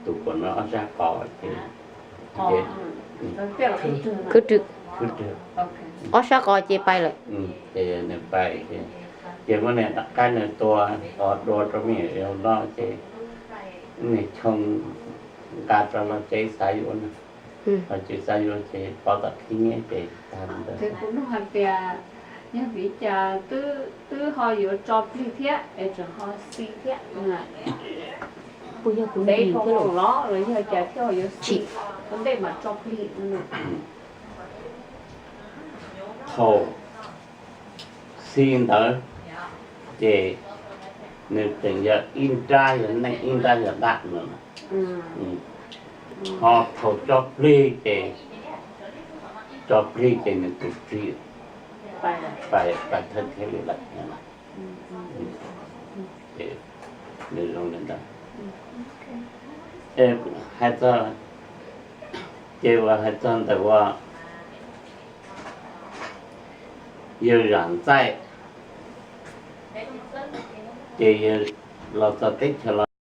tụ của nó ra cỏ thì cứ trực cứ được ở sao coi chị bay rồi thì này bay thì vấn đề đặt cái nàyตัวอดโดนมีเราเนาะที่นี่ชงการเราใจใส่อยู่นะเราใจใส่อยู่ที่พอตัดทิ้งเนี่ยที่ทำได้ thì cũng nó hoàn bè nhưng vì cha tư họ có job lý thiết để cho họ xí thiết bây giờ cũng đấy đi không cái có lỗ nó rồi giờ cha theo có chị vấn đề mà job lý nữa โทซีนเตอร์เจนึกถึงจะอินใจอย่างนั้นอินใจอย่างดักเนาะพอเขาจอบพลีเจจอบพลีเจนึกถึงพลี phải là ไปเทิดเทเลยละเนี่ยนะเจนึกลงนั่นได้ให้ตอนเจว่าให้ตอนแต่ว่า有人在，这有老早的去了。